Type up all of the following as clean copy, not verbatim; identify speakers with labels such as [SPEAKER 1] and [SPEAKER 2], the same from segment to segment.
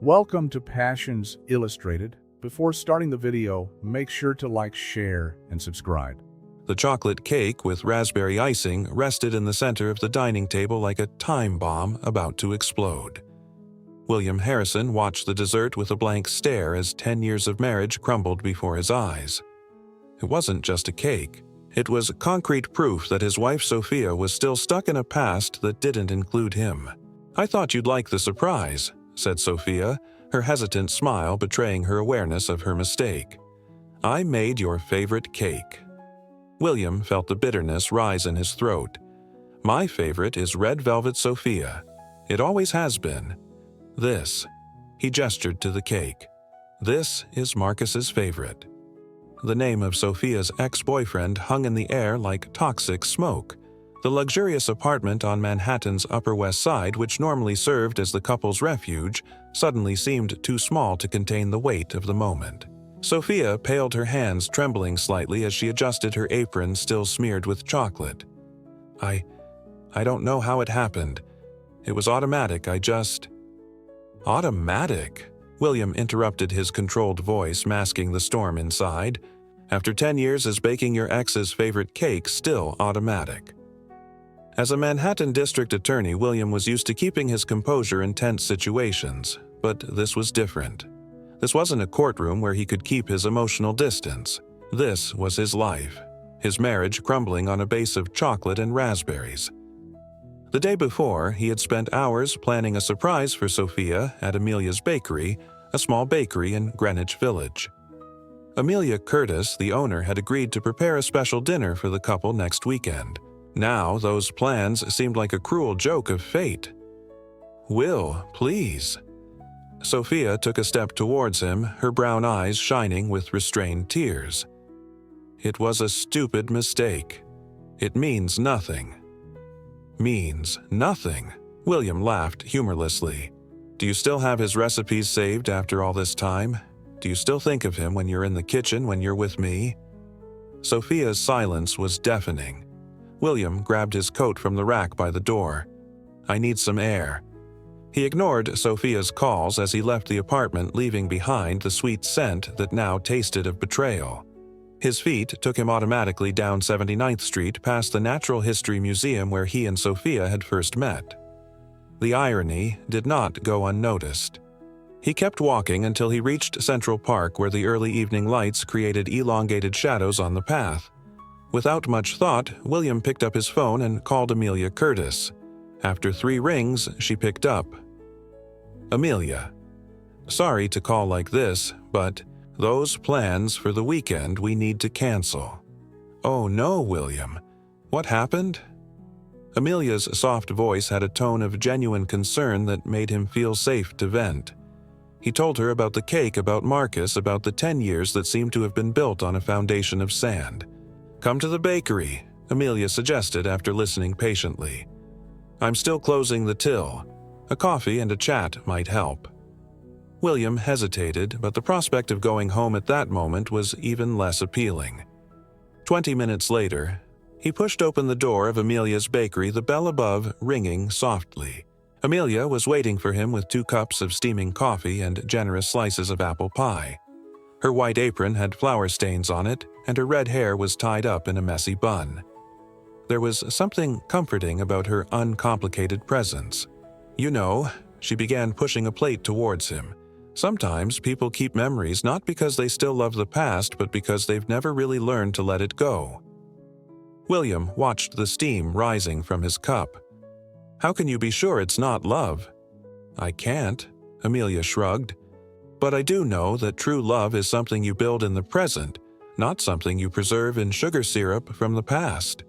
[SPEAKER 1] Welcome to Passions Illustrated. Before starting the video, make sure to like, share, and subscribe.
[SPEAKER 2] The chocolate cake with raspberry icing rested in the center of the dining table like a time bomb about to explode. William Harrison watched the dessert with a blank stare as 10 years of marriage crumbled before his eyes. It wasn't just a cake. It was concrete proof that his wife Sophia was still stuck in a past that didn't include him. "I thought you'd like the surprise," said Sophia, her hesitant smile betraying her awareness of her mistake. "I made your favorite cake." William felt the bitterness rise in his throat. "My favorite is red velvet Sophia. It always has been. This," he gestured to the cake, "this is Marcus's favorite." The name of Sophia's ex-boyfriend hung in the air like toxic smoke. The luxurious apartment on Manhattan's Upper West Side, which normally served as the couple's refuge, suddenly seemed too small to contain the weight of the moment. Sophia paled, her hands trembling slightly as she adjusted her apron still smeared with chocolate. I don't know how it happened. It was automatic, Automatic?" William interrupted, his controlled voice masking the storm inside. "After 10 years, is baking your ex's favorite cake still automatic?" As a Manhattan district attorney, William was used to keeping his composure in tense situations, but this was different. This wasn't a courtroom where he could keep his emotional distance. This was his life, his marriage crumbling on a base of chocolate and raspberries. The day before, he had spent hours planning a surprise for Sophia at Amelia's Bakery, a small bakery in Greenwich Village. Amelia Curtis, the owner, had agreed to prepare a special dinner for the couple next weekend. Now, those plans seemed like a cruel joke of fate. "Will, please." Sophia took a step towards him, her brown eyes shining with restrained tears. "It was a stupid mistake. It means nothing." "Means nothing?" William laughed humorlessly. "Do you still have his recipes saved after all this time? Do you still think of him when you're in the kitchen when you're with me?" Sophia's silence was deafening. William grabbed his coat from the rack by the door. "I need some air." He ignored Sophia's calls as he left the apartment, leaving behind the sweet scent that now tasted of betrayal. His feet took him automatically down 79th Street past the Natural History Museum where he and Sophia had first met. The irony did not go unnoticed. He kept walking until he reached Central Park, where the early evening lights created elongated shadows on the path. Without much thought, William picked up his phone and called Amelia Curtis. After 3 rings, she picked up. "Amelia, sorry to call like this, but those plans for the weekend we need to cancel." "Oh no, William. What happened?" Amelia's soft voice had a tone of genuine concern that made him feel safe to vent. He told her about the cake, about Marcus, about the 10 years that seemed to have been built on a foundation of sand. "Come to the bakery," Amelia suggested after listening patiently. "I'm still closing the till. A coffee and a chat might help." William hesitated, but the prospect of going home at that moment was even less appealing. 20 minutes later, he pushed open the door of Amelia's Bakery, the bell above ringing softly. Amelia was waiting for him with 2 cups of steaming coffee and generous slices of apple pie. Her white apron had flour stains on it, and her red hair was tied up in a messy bun. There was something comforting about her uncomplicated presence. "You know," she began, pushing a plate towards him, "sometimes people keep memories not because they still love the past, but because they've never really learned to let it go." William watched the steam rising from his cup. "How can you be sure it's not love?" "I can't," Amelia shrugged. "But I do know that true love is something you build in the present, not something you preserve in sugar syrup from the past."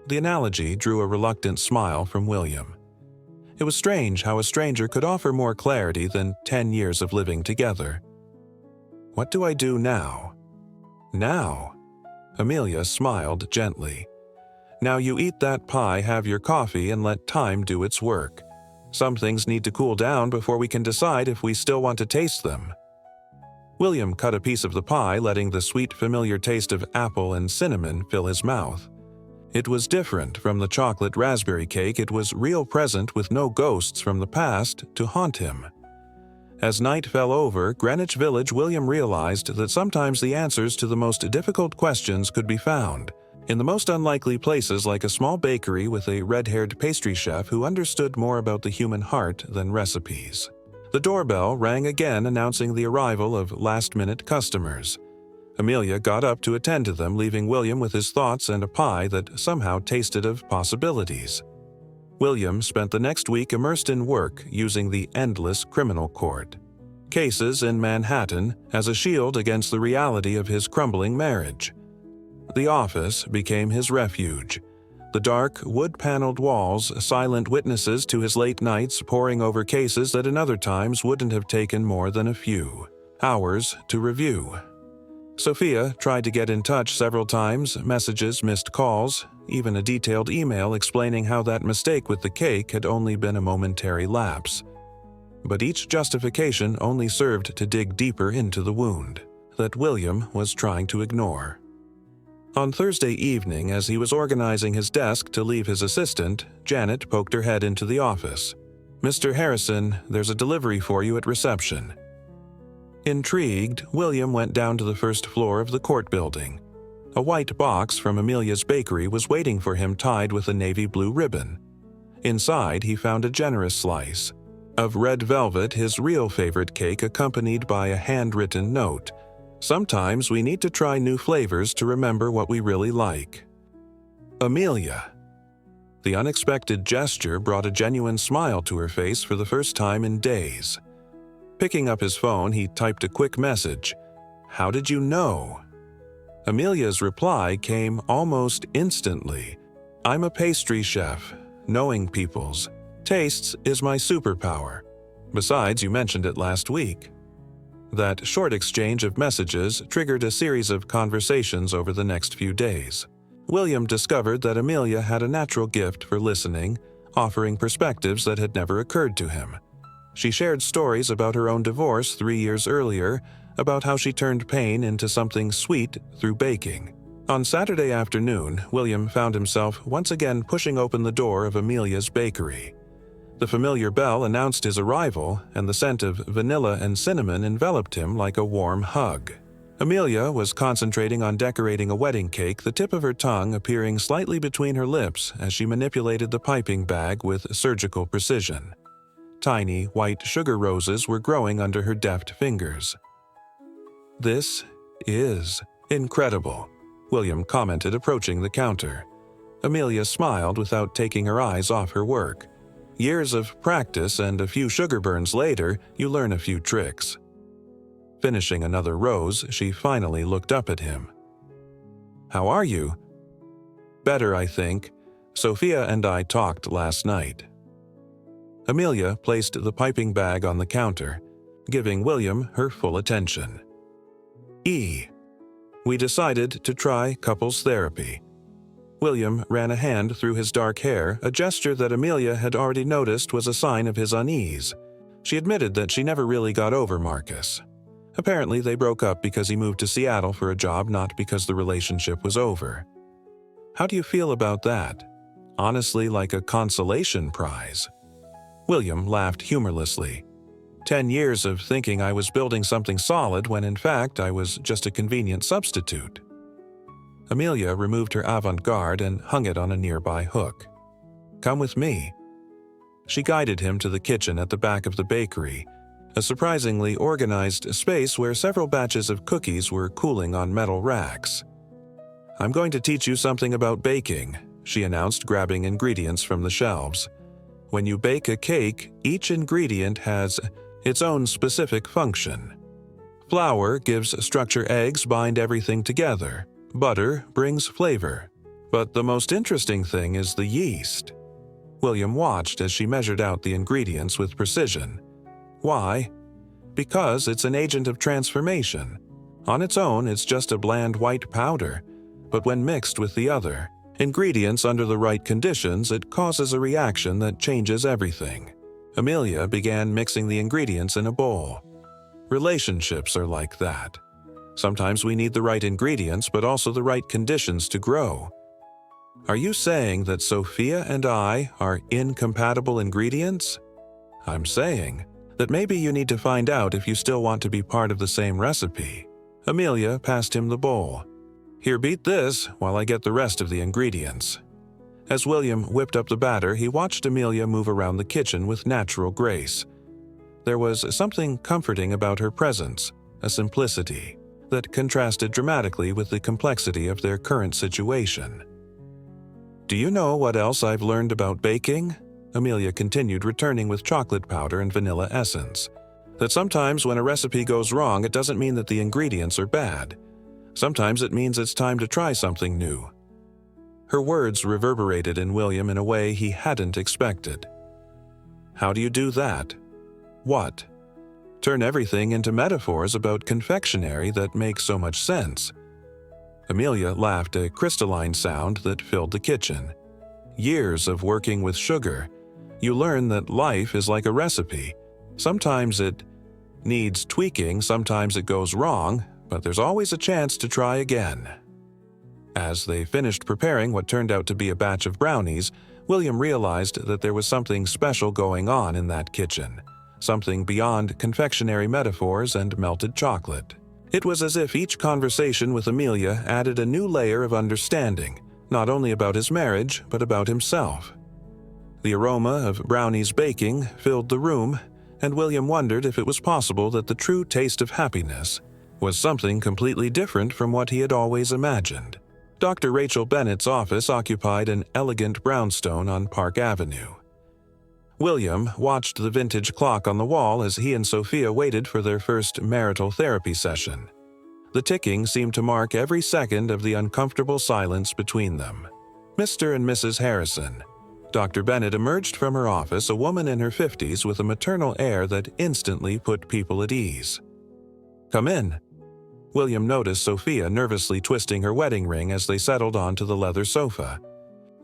[SPEAKER 2] The analogy drew a reluctant smile from William. It was strange how a stranger could offer more clarity than 10 years of living together. "What do I do now?" "Now?" Amelia smiled gently. "Now you eat that pie, have your coffee, and let time do its work. Some things need to cool down before we can decide if we still want to taste them." William cut a piece of the pie, letting the sweet, familiar taste of apple and cinnamon fill his mouth. It was different from the chocolate raspberry cake. It was real, present, with no ghosts from the past to haunt him. As night fell over Greenwich Village, William realized that sometimes the answers to the most difficult questions could be found in the most unlikely places, like a small bakery with a red-haired pastry chef who understood more about the human heart than recipes. The doorbell rang again, announcing the arrival of last-minute customers. Amelia got up to attend to them, leaving William with his thoughts and a pie that somehow tasted of possibilities. William spent the next week immersed in work using the endless criminal court cases in Manhattan as a shield against the reality of his crumbling marriage. The office became his refuge. The dark, wood-paneled walls, silent witnesses to his late nights poring over cases that in other times wouldn't have taken more than a few hours to review. Sophia tried to get in touch several times, messages, missed calls, even a detailed email explaining how that mistake with the cake had only been a momentary lapse. But each justification only served to dig deeper into the wound that William was trying to ignore. On Thursday evening, as he was organizing his desk to leave his assistant, Janet poked her head into the office. "Mr. Harrison, there's a delivery for you at reception." Intrigued, William went down to the first floor of the court building. A white box from Amelia's bakery was waiting for him, tied with a navy blue ribbon. Inside, he found a generous slice of red velvet, his real favorite cake, accompanied by a handwritten note. "Sometimes we need to try new flavors to remember what we really like. Amelia." The unexpected gesture brought a genuine smile to her face for the first time in days. Picking up his phone, he typed a quick message. "How did you know?" Amelia's reply came almost instantly. "I'm a pastry chef. Knowing people's tastes is my superpower. Besides, you mentioned it last week." That short exchange of messages triggered a series of conversations over the next few days. William discovered that Amelia had a natural gift for listening, offering perspectives that had never occurred to him. She shared stories about her own divorce 3 years earlier, about how she turned pain into something sweet through baking. On Saturday afternoon, William found himself once again pushing open the door of Amelia's bakery. The familiar bell announced his arrival, and the scent of vanilla and cinnamon enveloped him like a warm hug. Amelia was concentrating on decorating a wedding cake, the tip of her tongue appearing slightly between her lips as she manipulated the piping bag with surgical precision. Tiny, white sugar roses were growing under her deft fingers. "This is incredible," William commented, approaching the counter. Amelia smiled without taking her eyes off her work. "Years of practice and a few sugar burns later, you learn a few tricks." Finishing another rose, she finally looked up at him. "How are you?" "Better, I think. Sophia and I talked last night." Amelia placed the piping bag on the counter, giving William her full attention. "We decided to try couples therapy." William ran a hand through his dark hair, a gesture that Amelia had already noticed was a sign of his unease. She admitted that she never really got over Marcus. Apparently, they broke up because he moved to Seattle for a job, not because the relationship was over. "How do you feel about that? Honestly, like a consolation prize." William laughed humorlessly. 10 years of thinking I was building something solid when in fact I was just a convenient substitute." Amelia removed her avant-garde and hung it on a nearby hook. "Come with me." She guided him to the kitchen at the back of the bakery, a surprisingly organized space where several batches of cookies were cooling on metal racks. "I'm going to teach you something about baking," she announced, grabbing ingredients from the shelves. "When you bake a cake, each ingredient has its own specific function. Flour gives structure, eggs bind everything together, butter brings flavor. But the most interesting thing is the yeast." William watched as she measured out the ingredients with precision. "Why?" "Because it's an agent of transformation. On its own, it's just a bland white powder, but when mixed with the other ingredients under the right conditions, it causes a reaction that changes everything." Amelia began mixing the ingredients in a bowl. Relationships are like that. Sometimes we need the right ingredients, but also the right conditions to grow. "Are you saying that Sophia and I are incompatible ingredients?" "I'm saying that maybe you need to find out if you still want to be part of the same recipe. Amelia passed him the bowl. "Here, beat this while I get the rest of the ingredients." As William whipped up the batter, he watched Amelia move around the kitchen with natural grace. There was something comforting about her presence, a simplicity that contrasted dramatically with the complexity of their current situation. "Do you know what else I've learned about baking?" Amelia continued, returning with chocolate powder and vanilla essence. "That sometimes when a recipe goes wrong, it doesn't mean that the ingredients are bad. Sometimes it means it's time to try something new." Her words reverberated in William in a way he hadn't expected. "How do you do that?" "What?" "Turn everything into metaphors about confectionery that make so much sense." Amelia laughed, a crystalline sound that filled the kitchen. "Years of working with sugar. You learn that life is like a recipe. Sometimes it needs tweaking, sometimes it goes wrong, but there's always a chance to try again." As they finished preparing what turned out to be a batch of brownies, William realized that there was something special going on in that kitchen, something beyond confectionery metaphors and melted chocolate. It was as if each conversation with Amelia added a new layer of understanding, not only about his marriage, but about himself. The aroma of brownies baking filled the room, and William wondered if it was possible that the true taste of happiness was something completely different from what he had always imagined. Dr. Rachel Bennett's office occupied an elegant brownstone on Park Avenue. William watched the vintage clock on the wall as he and Sophia waited for their first marital therapy session. The ticking seemed to mark every second of the uncomfortable silence between them. "Mr. and Mrs. Harrison." Dr. Bennett emerged from her office, a woman in her 50s with a maternal air that instantly put people at ease. "Come in." William noticed Sophia nervously twisting her wedding ring as they settled onto the leather sofa.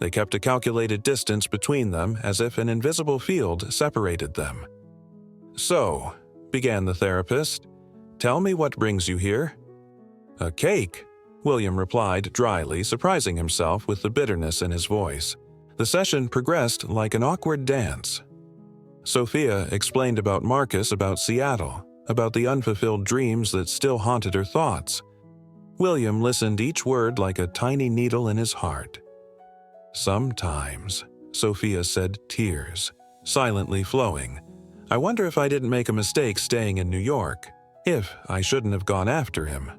[SPEAKER 2] They kept a calculated distance between them, as if an invisible field separated them. "So," began the therapist, "tell me what brings you here." "A cake," William replied dryly, surprising himself with the bitterness in his voice. The session progressed like an awkward dance. Sophia explained about Marcus, about Seattle, about the unfulfilled dreams that still haunted her thoughts. William listened, each word like a tiny needle in his heart. "Sometimes," Sophia said, tears silently flowing. "I wonder if I didn't make a mistake staying in New York, if I shouldn't have gone after him."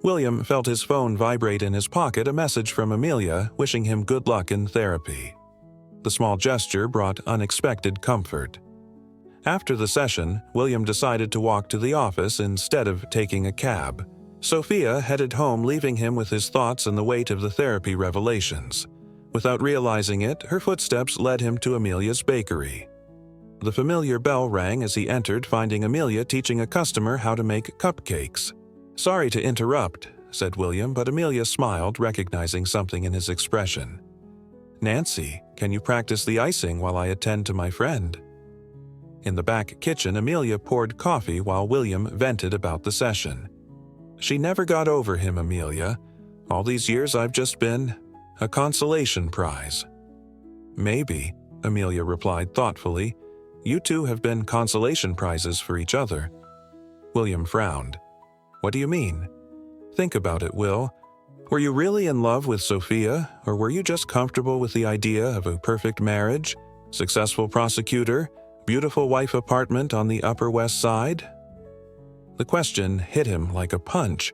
[SPEAKER 2] William felt his phone vibrate in his pocket, a message from Amelia wishing him good luck in therapy. The small gesture brought unexpected comfort. After the session, William decided to walk to the office instead of taking a cab. Sophia headed home, leaving him with his thoughts and the weight of the therapy revelations. Without realizing it, her footsteps led him to Amelia's bakery. The familiar bell rang as he entered, finding Amelia teaching a customer how to make cupcakes. "Sorry to interrupt," said William, but Amelia smiled, recognizing something in his expression. "Nancy, can you practice the icing while I attend to my friend?" In the back kitchen, Amelia poured coffee while William vented about the session. "She never got over him, Amelia. All these years I've just been a consolation prize." "Maybe," Amelia replied thoughtfully. "You two have been consolation prizes for each other." William frowned. "What do you mean?" "Think about it, Will. Were you really in love with Sophia, or were you just comfortable with the idea of a perfect marriage, successful prosecutor, beautiful wife apartment on the Upper West Side?" The question hit him like a punch.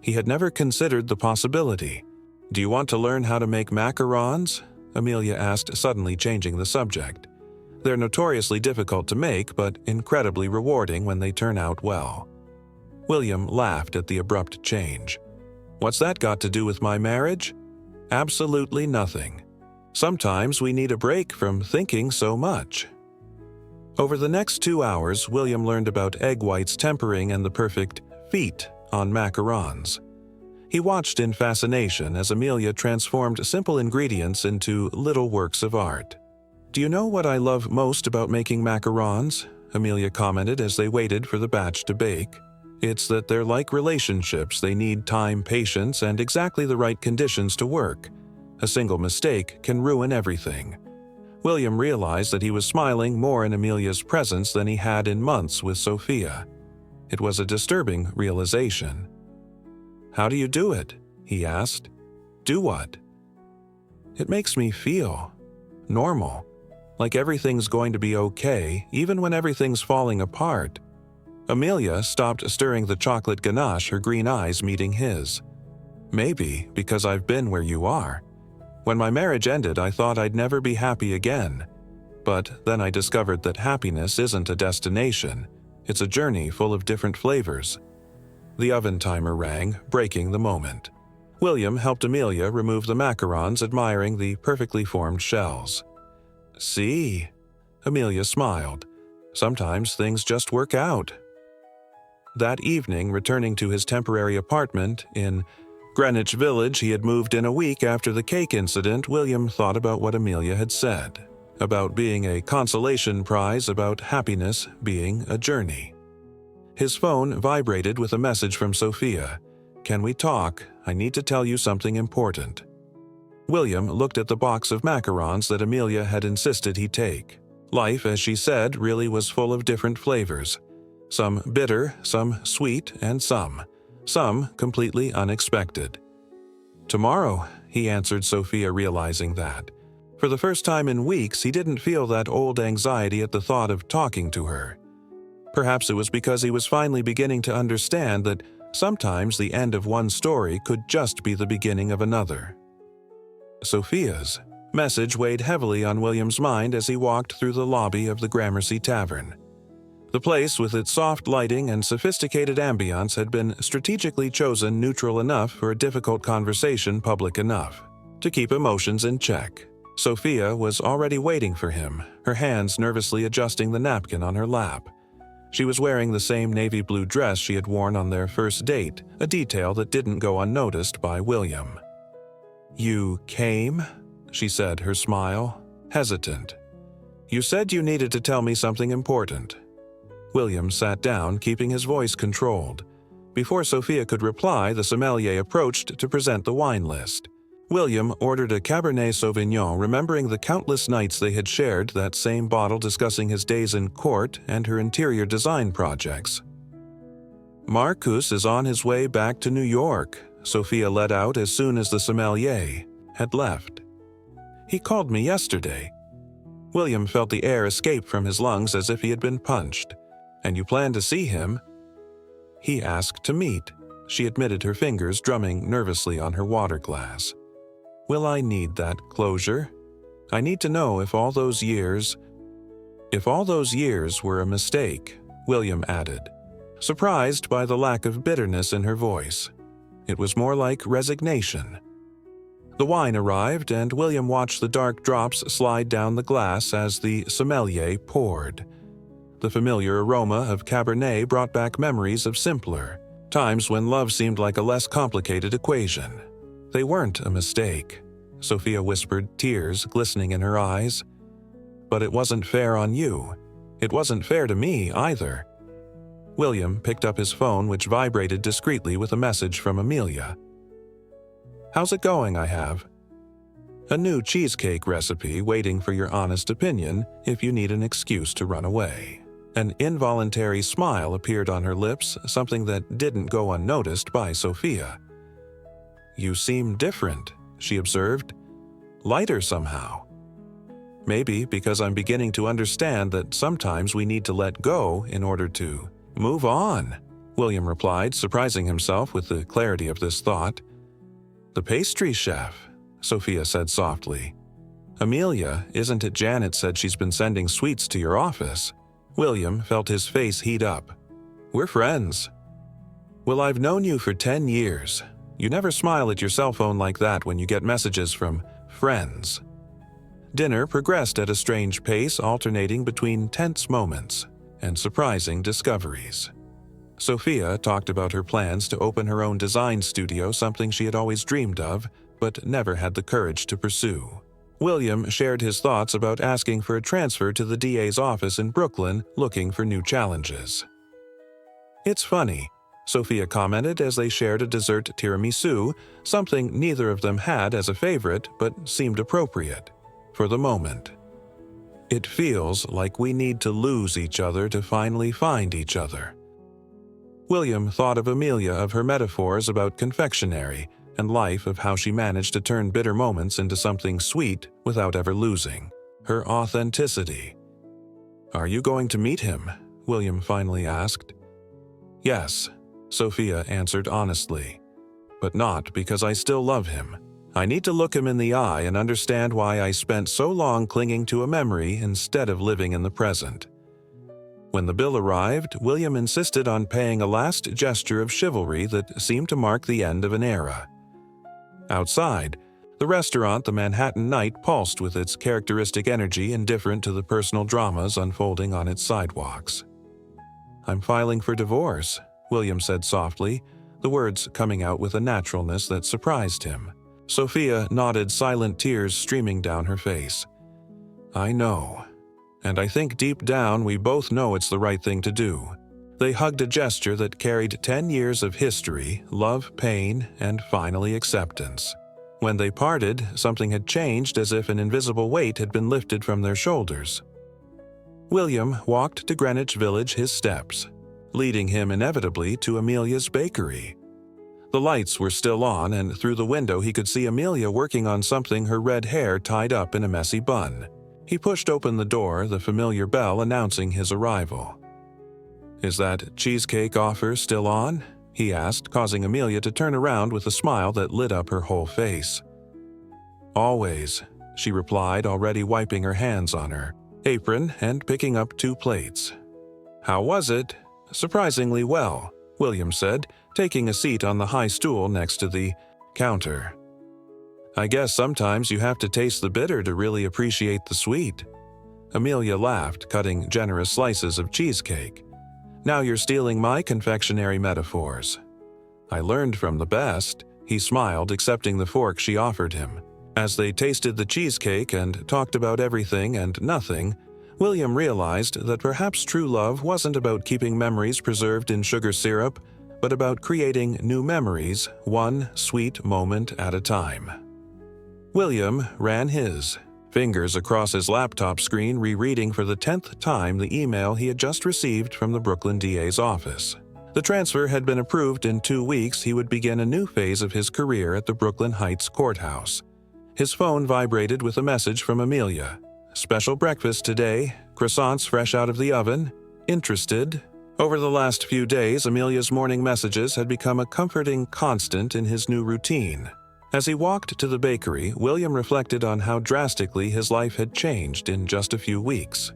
[SPEAKER 2] He had never considered the possibility. "Do you want to learn how to make macarons?" Amelia asked, suddenly changing the subject. "They're notoriously difficult to make, but incredibly rewarding when they turn out well." William laughed at the abrupt change. "What's that got to do with my marriage?" "Absolutely nothing. Sometimes we need a break from thinking so much." Over the next 2 hours, William learned about egg whites tempering and the perfect feet on macarons. He watched in fascination as Amelia transformed simple ingredients into little works of art. "Do you know what I love most about making macarons?" Amelia commented as they waited for the batch to bake. "It's that they're like relationships. They need time, patience, and exactly the right conditions to work. A single mistake can ruin everything." William realized that he was smiling more in Amelia's presence than he had in months with Sophia. It was a disturbing realization. "How do you do it?" he asked. "Do what?" "It makes me feel normal, like everything's going to be okay, even when everything's falling apart." Amelia stopped stirring the chocolate ganache, her green eyes meeting his. "Maybe because I've been where you are. When my marriage ended, I thought I'd never be happy again. But then I discovered that happiness isn't a destination. It's a journey full of different flavors." The oven timer rang, breaking the moment. William helped Amelia remove the macarons, admiring the perfectly formed shells. "See?" Amelia smiled. "Sometimes things just work out." That evening, returning to his temporary apartment in Greenwich Village he had moved in a week after the cake incident, William thought about what Amelia had said, about being a consolation prize, about happiness being a journey. His phone vibrated with a message from Sophia. "Can we talk? I need to tell you something important." William looked at the box of macarons that Amelia had insisted he take. Life, as she said, really was full of different flavors. Some bitter, some sweet, and some completely unexpected. "Tomorrow," he answered Sophia, realizing that. For the first time in weeks, he didn't feel that old anxiety at the thought of talking to her. Perhaps it was because he was finally beginning to understand that sometimes the end of one story could just be the beginning of another. Sophia's message weighed heavily on William's mind as he walked through the lobby of the Gramercy Tavern. The place, with its soft lighting and sophisticated ambiance, had been strategically chosen neutral enough for a difficult conversation public enough to keep emotions in check. Sophia was already waiting for him, her hands nervously adjusting the napkin on her lap. She was wearing the same navy blue dress she had worn on their first date, a detail that didn't go unnoticed by William. "You came?" she said, her smile hesitant. "You said you needed to tell me something important." William sat down, keeping his voice controlled. Before Sophia could reply, the sommelier approached to present the wine list. William ordered a Cabernet Sauvignon, remembering the countless nights they had shared that same bottle, discussing his days in court and her interior design projects. "Marcus is on his way back to New York," Sophia let out as soon as the sommelier had left. "He called me yesterday." William felt the air escape from his lungs as if he had been punched. "And you plan to see him?" "He asked to meet," she admitted, her fingers drumming nervously on her water glass. "Will I need that closure? I need to know if all those years were a mistake," William added, surprised by the lack of bitterness in her voice. It was more like resignation. The wine arrived, and William watched the dark drops slide down the glass as the sommelier poured. The familiar aroma of Cabernet brought back memories of simpler times when love seemed like a less complicated equation. "They weren't a mistake," Sophia whispered, tears glistening in her eyes. "But it wasn't fair on you. It wasn't fair to me either." William picked up his phone, which vibrated discreetly with a message from Amelia. "How's it going, I have? A new cheesecake recipe waiting for your honest opinion if you need an excuse to run away." An involuntary smile appeared on her lips, something that didn't go unnoticed by Sophia. "You seem different," she observed. "Lighter somehow." "Maybe because I'm beginning to understand that sometimes we need to let go in order to move on," William replied, surprising himself with the clarity of this thought. "The pastry chef," Sophia said softly. "Amelia, isn't it Janet said she's been sending sweets to your office?" William felt his face heat up. "We're friends." "Well, I've known you for 10 years. You never smile at your cell phone like that when you get messages from friends." Dinner progressed at a strange pace, alternating between tense moments and surprising discoveries. Sophia talked about her plans to open her own design studio, something she had always dreamed of, but never had the courage to pursue. William shared his thoughts about asking for a transfer to the DA's office in Brooklyn, looking for new challenges. "It's funny," Sophia commented as they shared a dessert tiramisu, something neither of them had as a favorite but seemed appropriate for the moment. It feels like we need to lose each other to finally find each other. William thought of Amelia, of her metaphors about confectionery, and life, of how she managed to turn bitter moments into something sweet without ever losing her authenticity. "Are you going to meet him?" William finally asked. "Yes," Sophia answered honestly, "but not because I still love him. I need to look him in the eye and understand why I spent so long clinging to a memory instead of living in the present." When the bill arrived, William insisted on paying a last gesture of chivalry that seemed to mark the end of an era. Outside, the restaurant, the Manhattan Night, pulsed with its characteristic energy, indifferent to the personal dramas unfolding on its sidewalks. "I'm filing for divorce," William said softly, the words coming out with a naturalness that surprised him. Sophia nodded, silent tears streaming down her face. "I know. And I think deep down we both know it's the right thing to do." They hugged, a gesture that carried 10 years of history, love, pain, and finally acceptance. When they parted, something had changed, as if an invisible weight had been lifted from their shoulders. William walked to Greenwich Village, his steps, leading him inevitably to Amelia's bakery. The lights were still on, and through the window he could see Amelia working on something, her red hair tied up in a messy bun. He pushed open the door, the familiar bell announcing his arrival. "Is that cheesecake offer still on?" he asked, causing Amelia to turn around with a smile that lit up her whole face. "Always," she replied, already wiping her hands on her apron and picking up 2 plates. "How was it?" "Surprisingly well," William said, taking a seat on the high stool next to the counter. "I guess sometimes you have to taste the bitter to really appreciate the sweet." Amelia laughed, cutting generous slices of cheesecake. "Now you're stealing my confectionery metaphors." "I learned from the best," he smiled, accepting the fork she offered him. As they tasted the cheesecake and talked about everything and nothing, William realized that perhaps true love wasn't about keeping memories preserved in sugar syrup, but about creating new memories, one sweet moment at a time. William ran his fingers across his laptop screen, rereading for the 10th time the email he had just received from the Brooklyn DA's office. The transfer had been approved. In 2 weeks, he would begin a new phase of his career at the Brooklyn Heights courthouse. His phone vibrated with a message from Amelia. "Special breakfast today, croissants fresh out of the oven. Interested?" Over the last few days, Amelia's morning messages had become a comforting constant in his new routine. As he walked to the bakery, William reflected on how drastically his life had changed in just a few weeks.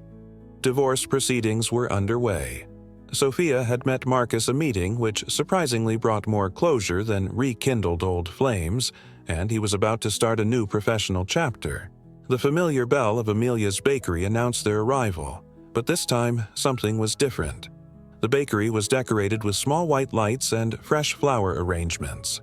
[SPEAKER 2] Divorce proceedings were underway. Sophia had met Marcus, a meeting which surprisingly brought more closure than rekindled old flames, and he was about to start a new professional chapter. The familiar bell of Amelia's bakery announced their arrival, but this time something was different. The bakery was decorated with small white lights and fresh flower arrangements.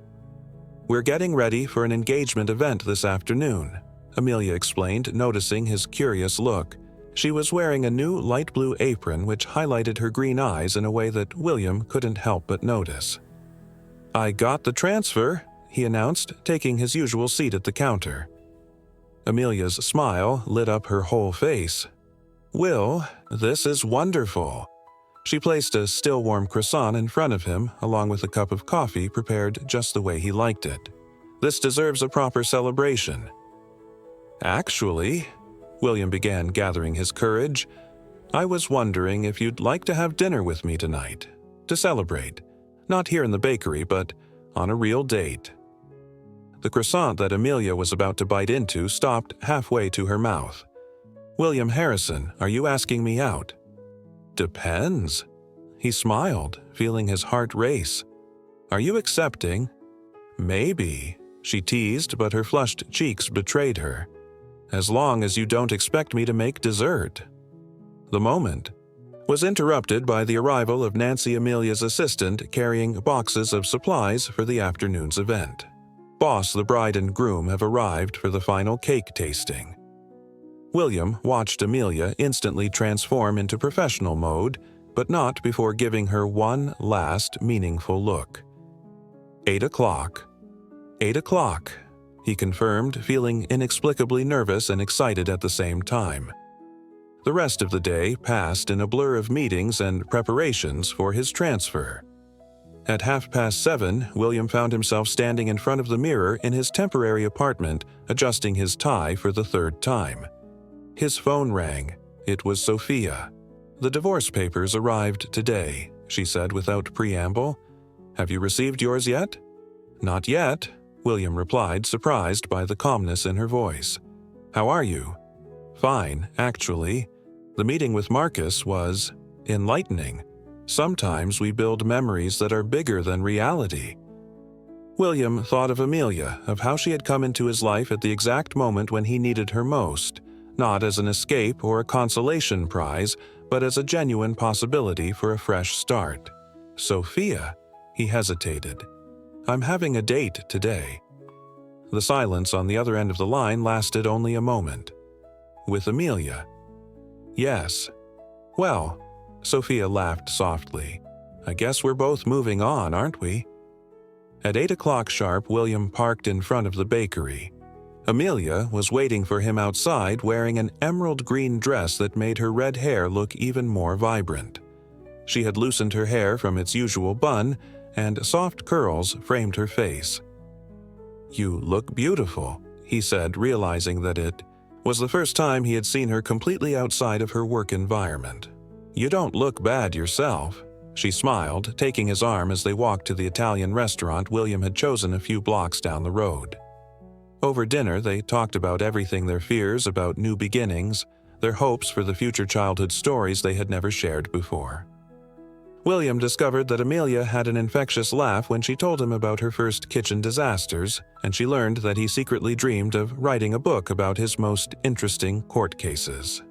[SPEAKER 2] "We're getting ready for an engagement event this afternoon," Amelia explained, noticing his curious look. She was wearing a new light blue apron which highlighted her green eyes in a way that William couldn't help but notice. "I got the transfer," he announced, taking his usual seat at the counter. Amelia's smile lit up her whole face. "Will, this is wonderful." She placed a still-warm croissant in front of him, along with a cup of coffee prepared just the way he liked it. "This deserves a proper celebration." "Actually," William began, gathering his courage, "I was wondering if you'd like to have dinner with me tonight, to celebrate. Not here in the bakery, but on a real date." The croissant that Amelia was about to bite into stopped halfway to her mouth. "William Harrison, are you asking me out?" "Depends." He smiled, feeling his heart race. "Are you accepting?" "Maybe," she teased, but her flushed cheeks betrayed her. "As long as you don't expect me to make dessert." The moment was interrupted by the arrival of Nancy, Amelia's assistant, carrying boxes of supplies for the afternoon's event. Boss, the bride and groom have arrived for the final cake tasting. William watched Amelia instantly transform into professional mode, but not before giving her one last meaningful look. 8 o'clock. 8 o'clock, he confirmed, feeling inexplicably nervous and excited at the same time. The rest of the day passed in a blur of meetings and preparations for his transfer. At 7:30, William found himself standing in front of the mirror in his temporary apartment, adjusting his tie for the third time. His phone rang. It was Sophia. "The divorce papers arrived today," she said without preamble. "Have you received yours yet?" "Not yet," William replied, surprised by the calmness in her voice. "How are you?" "Fine, actually. The meeting with Marcus was enlightening. Sometimes we build memories that are bigger than reality." William thought of Amelia, of how she had come into his life at the exact moment when he needed her most, not as an escape or a consolation prize, but as a genuine possibility for a fresh start. "Sophia?" He hesitated. "I'm having a date today." The silence on the other end of the line lasted only a moment. "With Amelia?" "Yes." "Well," Sophia laughed softly, "I guess we're both moving on, aren't we?" At 8 o'clock sharp, William parked in front of the bakery. Amelia was waiting for him outside, wearing an emerald green dress that made her red hair look even more vibrant. She had loosened her hair from its usual bun, and soft curls framed her face. "You look beautiful," he said, realizing that it was the first time he had seen her completely outside of her work environment. "You don't look bad yourself," she smiled, taking his arm as they walked to the Italian restaurant William had chosen a few blocks down the road. Over dinner, they talked about everything: their fears about new beginnings, their hopes for the future childhood stories they had never shared before. William discovered that Amelia had an infectious laugh when she told him about her first kitchen disasters, and she learned that he secretly dreamed of writing a book about his most interesting court cases.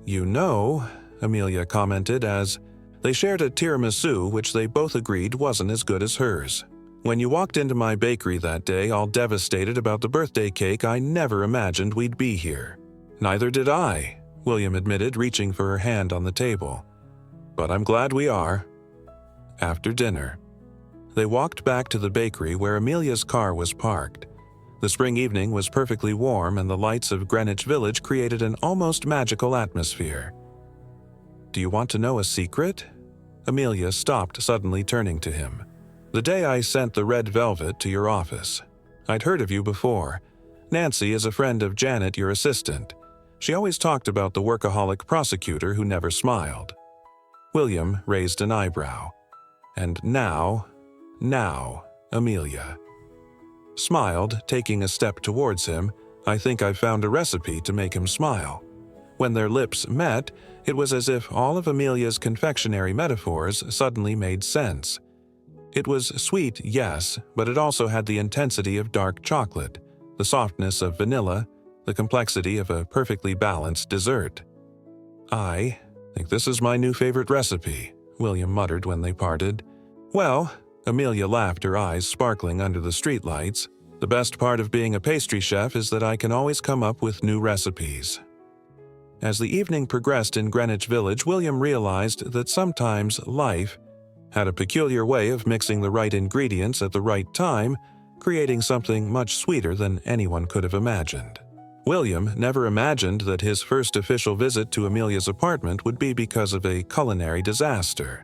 [SPEAKER 2] "You know," Amelia commented as they shared a tiramisu which they both agreed wasn't as good as hers. "When you walked into my bakery that day all devastated about the birthday cake, I never imagined we'd be here." "Neither did I," William admitted, reaching for her hand on the table. "But I'm glad we are." After dinner, they walked back to the bakery where Amelia's car was parked. The spring evening was perfectly warm, and the lights of Greenwich Village created an almost magical atmosphere. "Do you want to know a secret?" Amelia stopped, suddenly turning to him. "The day I sent the red velvet to your office, I'd heard of you before. Nancy is a friend of Janet, your assistant. She always talked about the workaholic prosecutor who never smiled." William raised an eyebrow. "And now, Amelia." Smiled, taking a step towards him. "I think I've found a recipe to make him smile." When their lips met, it was as if all of Amelia's confectionery metaphors suddenly made sense. It was sweet, yes, but it also had the intensity of dark chocolate, the softness of vanilla, the complexity of a perfectly balanced dessert. "I think this is my new favorite recipe," William muttered when they parted. "Well," Amelia laughed, her eyes sparkling under the streetlights, "the best part of being a pastry chef is that I can always come up with new recipes." As the evening progressed in Greenwich Village, William realized that sometimes life had a peculiar way of mixing the right ingredients at the right time, creating something much sweeter than anyone could have imagined. William never imagined that his first official visit to Amelia's apartment would be because of a culinary disaster.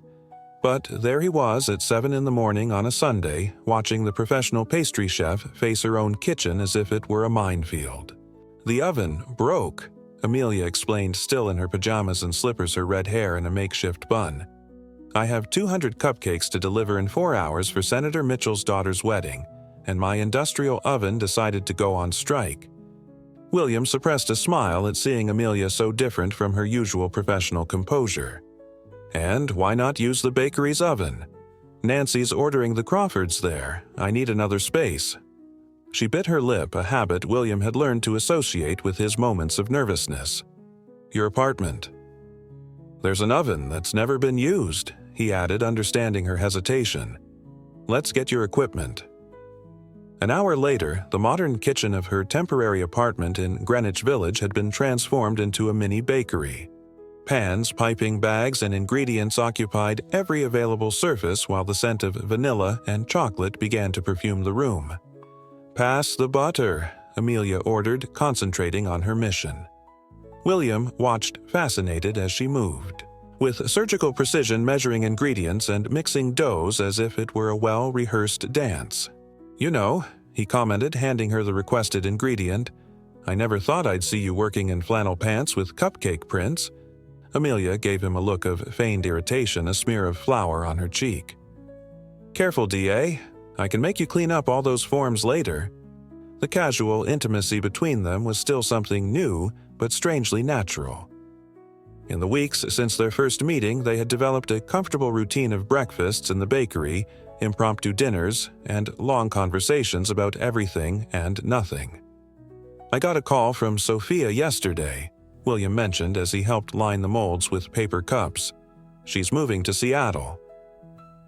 [SPEAKER 2] But there he was at 7 in the morning on a Sunday, watching the professional pastry chef face her own kitchen as if it were a minefield. "The oven broke," Amelia explained, still in her pajamas and slippers, her red hair in a makeshift bun. "I have 200 cupcakes to deliver in 4 hours for Senator Mitchell's daughter's wedding, and my industrial oven decided to go on strike." William suppressed a smile at seeing Amelia so different from her usual professional composure. "And why not use the bakery's oven? Nancy's ordering the Crawfords there. I need another space." She bit her lip, a habit William had learned to associate with his moments of nervousness. "Your apartment." "There's an oven that's never been used," he added, understanding her hesitation. "Let's get your equipment." An hour later, the modern kitchen of her temporary apartment in Greenwich Village had been transformed into a mini bakery. Pans, piping bags, and ingredients occupied every available surface, while the scent of vanilla and chocolate began to perfume the room. "Pass the butter," Amelia ordered, concentrating on her mission. William watched fascinated as she moved, with surgical precision measuring ingredients and mixing doughs as if it were a well-rehearsed dance. "You know," he commented, handing her the requested ingredient, "I never thought I'd see you working in flannel pants with cupcake prints." Amelia gave him a look of feigned irritation, a smear of flour on her cheek. "Careful, D.A. I can make you clean up all those forms later." The casual intimacy between them was still something new, but strangely natural. In the weeks since their first meeting, they had developed a comfortable routine of breakfasts in the bakery, impromptu dinners, and long conversations about everything and nothing. "I got a call from Sophia yesterday," William mentioned as he helped line the molds with paper cups. "She's moving to Seattle."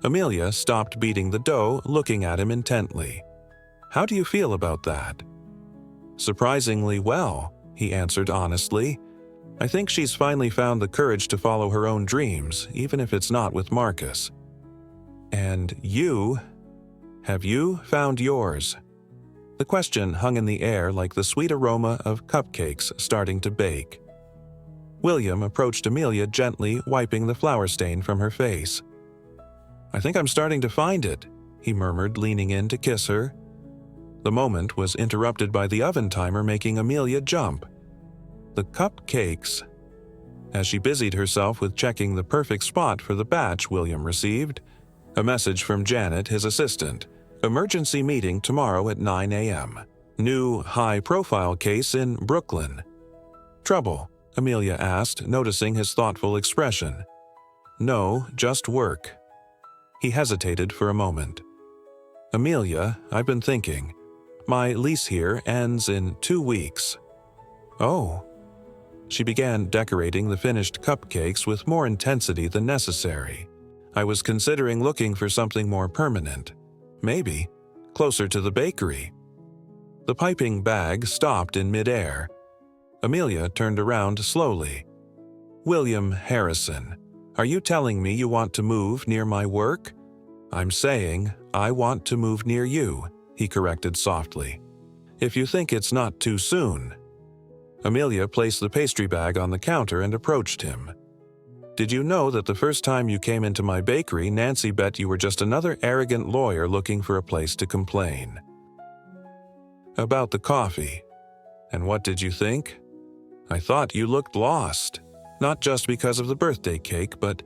[SPEAKER 2] Amelia stopped beating the dough, looking at him intently. "How do you feel about that?" "Surprisingly well," he answered honestly. "I think she's finally found the courage to follow her own dreams, even if it's not with Marcus." "And you? Have you found yours?" The question hung in the air like the sweet aroma of cupcakes starting to bake. William approached Amelia gently, wiping the flour stain from her face. "I think I'm starting to find it," he murmured, leaning in to kiss her. The moment was interrupted by the oven timer making Amelia jump. The cupcakes. As she busied herself with checking the perfect spot for the batch, William received a message from Janet, his assistant. "Emergency meeting tomorrow at 9 a.m. New high-profile case in Brooklyn." "Trouble?" Amelia asked, noticing his thoughtful expression. "No, just work." He hesitated for a moment. "Amelia, I've been thinking. My lease here ends in 2 weeks." "Oh." She began decorating the finished cupcakes with more intensity than necessary. "I was considering looking for something more permanent. Maybe closer to the bakery." The piping bag stopped in midair. Amelia turned around slowly. "William Harrison, are you telling me you want to move near my work?" "I'm saying I want to move near you," he corrected softly. "If you think it's not too soon." Amelia placed the pastry bag on the counter and approached him. "Did you know that the first time you came into my bakery, Nancy bet you were just another arrogant lawyer looking for a place to complain?" "About the coffee. And what did you think? I thought you looked lost. Not just because of the birthday cake, but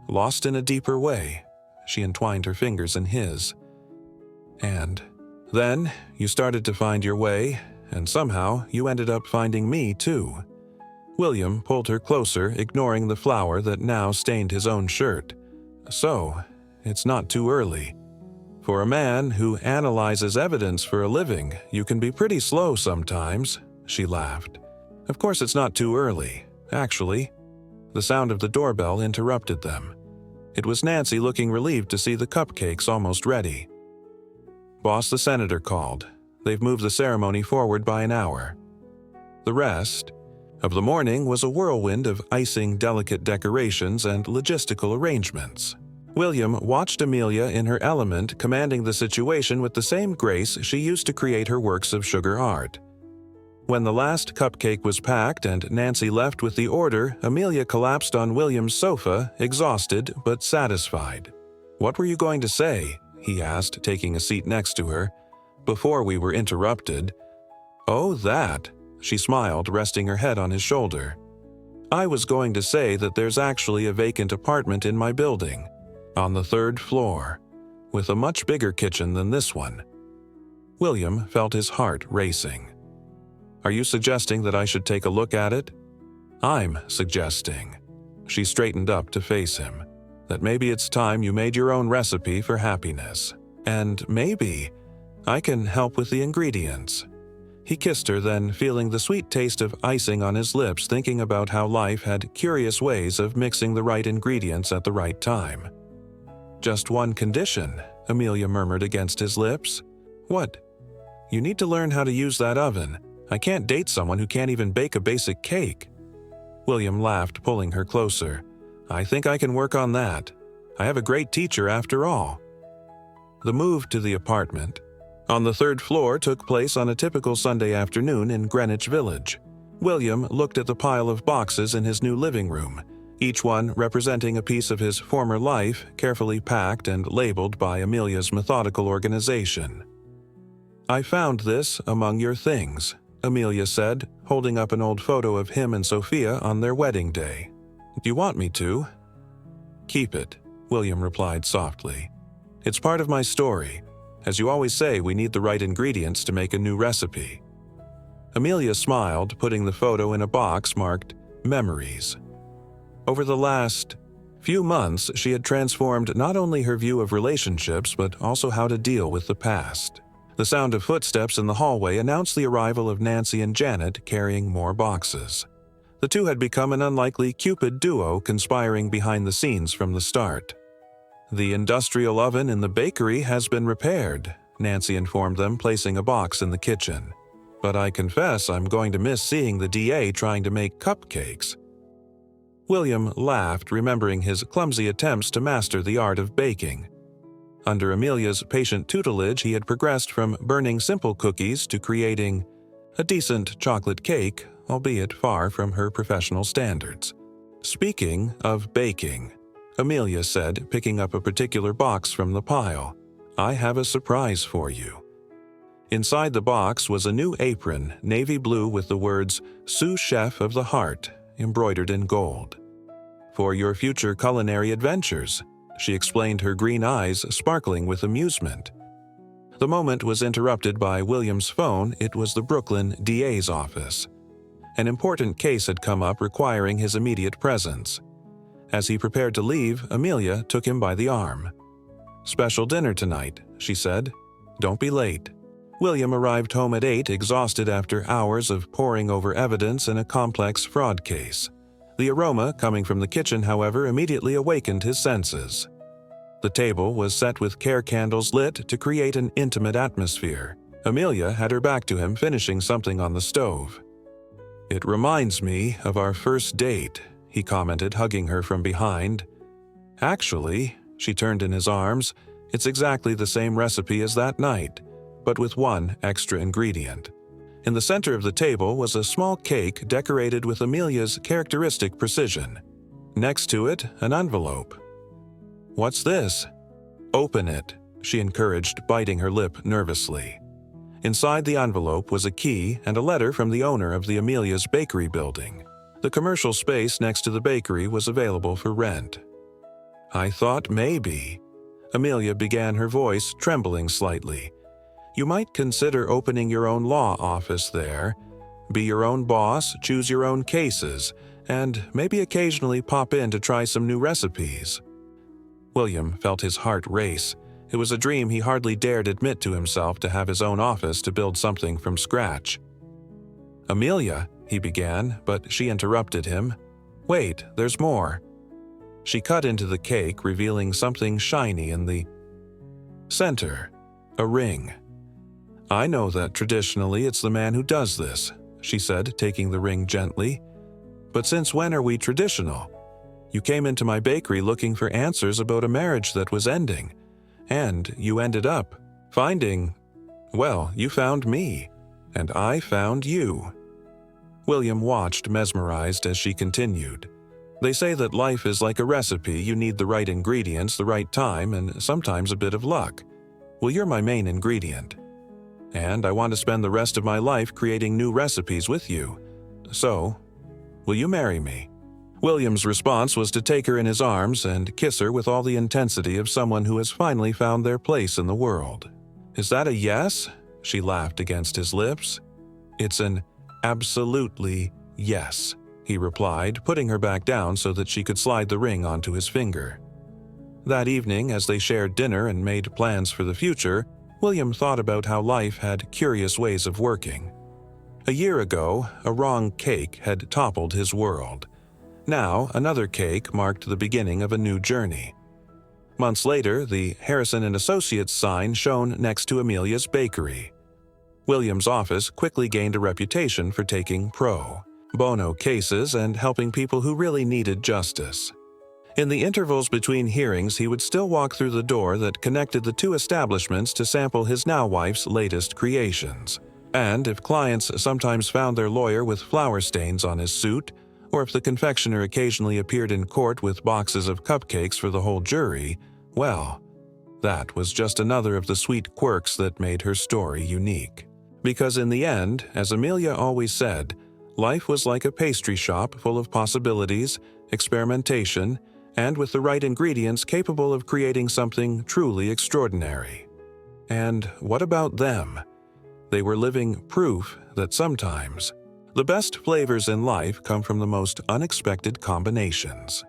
[SPEAKER 2] lost in a deeper way." She entwined her fingers in his. "And then you started to find your way, and somehow you ended up finding me too." William pulled her closer, ignoring the flour that now stained his own shirt. "So, it's not too early. For a man who analyzes evidence for a living, you can be pretty slow sometimes," she laughed. "Of course it's not too early, actually." The sound of the doorbell interrupted them. It was Nancy, looking relieved to see the cupcakes almost ready. "Boss, the senator called. They've moved the ceremony forward by an hour." The rest of the morning was a whirlwind of icing, delicate decorations, and logistical arrangements. William watched Amelia in her element, commanding the situation with the same grace she used to create her works of sugar art. When the last cupcake was packed and Nancy left with the order, Amelia collapsed on William's sofa, exhausted but satisfied. "What were you going to say?" he asked, taking a seat next to her. "Before we were interrupted." "Oh, that," she smiled, resting her head on his shoulder. "I was going to say that there's actually a vacant apartment in my building, on the 3rd floor, with a much bigger kitchen than this one." William felt his heart racing. "Are you suggesting that I should take a look at it?" "I'm suggesting," she straightened up to face him, "that maybe it's time you made your own recipe for happiness. And maybe I can help with the ingredients." He kissed her, then, feeling the sweet taste of icing on his lips, thinking about how life had curious ways of mixing the right ingredients at the right time. "Just one condition," Amelia murmured against his lips. "What?" "You need to learn how to use that oven. I can't date someone who can't even bake a basic cake." William laughed, pulling her closer. "I think I can work on that. I have a great teacher after all." The move to the apartment on the 3rd floor took place on a typical Sunday afternoon in Greenwich Village. William looked at the pile of boxes in his new living room, each one representing a piece of his former life, carefully packed and labeled by Amelia's methodical organization. "I found this among your things," Amelia said, holding up an old photo of him and Sophia on their wedding day. "Do you want me to?" "Keep it," William replied softly. "It's part of my story. As you always say, we need the right ingredients to make a new recipe." Amelia smiled, putting the photo in a box marked Memories. Over the last few months, she had transformed not only her view of relationships, but also how to deal with the past. The sound of footsteps in the hallway announced the arrival of Nancy and Janet carrying more boxes. The two had become an unlikely Cupid duo, conspiring behind the scenes from the start. "The industrial oven in the bakery has been repaired," Nancy informed them, placing a box in the kitchen. "But I confess I'm going to miss seeing the DA trying to make cupcakes." William laughed, remembering his clumsy attempts to master the art of baking. Under Amelia's patient tutelage, he had progressed from burning simple cookies to creating a decent chocolate cake, albeit far from her professional standards. "Speaking of baking," Amelia said, picking up a particular box from the pile, "I have a surprise for you." Inside the box was a new apron, navy blue with the words "Sous Chef of the Heart" embroidered in gold. "For your future culinary adventures," she explained, her green eyes sparkling with amusement. The moment was interrupted by William's phone. It was the Brooklyn DA's office. An important case had come up requiring his immediate presence. As he prepared to leave, Amelia took him by the arm. "Special dinner tonight," she said. "Don't be late." William arrived home at 8, exhausted after hours of poring over evidence in a complex fraud case. The aroma coming from the kitchen, however, immediately awakened his senses. The table was set with care candles lit to create an intimate atmosphere. Amelia had her back to him, finishing something on the stove. "It reminds me of our first date," he commented, hugging her from behind. "Actually," she turned in his arms, "it's exactly the same recipe as that night, but with one extra ingredient." In the center of the table was a small cake decorated with Amelia's characteristic precision. Next to it, an envelope. "What's this?" "Open it," she encouraged, biting her lip nervously. Inside the envelope was a key and a letter from the owner of the Amelia's Bakery building. The commercial space next to the bakery was available for rent. "I thought maybe," Amelia began, her voice trembling slightly, "you might consider opening your own law office there. Be your own boss, choose your own cases, and maybe occasionally pop in to try some new recipes." William felt his heart race. It was a dream he hardly dared admit to himself, to have his own office, to build something from scratch. "Amelia," he began, but she interrupted him. "Wait, there's more." She cut into the cake, revealing something shiny in the center, a ring. "I know that traditionally it's the man who does this," she said, taking the ring gently. "But since when are we traditional? You came into my bakery looking for answers about a marriage that was ending, and you ended up you found me, and I found you." William watched, mesmerized, as she continued. "They say that life is like a recipe. You need the right ingredients, the right time, and sometimes a bit of luck. Well, you're my main ingredient. And I want to spend the rest of my life creating new recipes with you. So, will you marry me?" William's response was to take her in his arms and kiss her with all the intensity of someone who has finally found their place in the world. "Is that a yes?" She laughed against his lips. "It's an absolutely yes," he replied, putting her back down so that she could slide the ring onto his finger. That evening, as they shared dinner and made plans for the future, William thought about how life had curious ways of working. A year ago, a wrong cake had toppled his world. Now, another cake marked the beginning of a new journey. Months later, the Harrison & Associates sign shone next to Amelia's Bakery. William's office quickly gained a reputation for taking pro bono cases and helping people who really needed justice. In the intervals between hearings, he would still walk through the door that connected the two establishments to sample his now wife's latest creations. And if clients sometimes found their lawyer with flower stains on his suit, or if the confectioner occasionally appeared in court with boxes of cupcakes for the whole jury, well, that was just another of the sweet quirks that made her story unique. Because in the end, as Amelia always said, life was like a pastry shop full of possibilities, experimentation, and with the right ingredients capable of creating something truly extraordinary. And what about them? They were living proof that sometimes the best flavors in life come from the most unexpected combinations.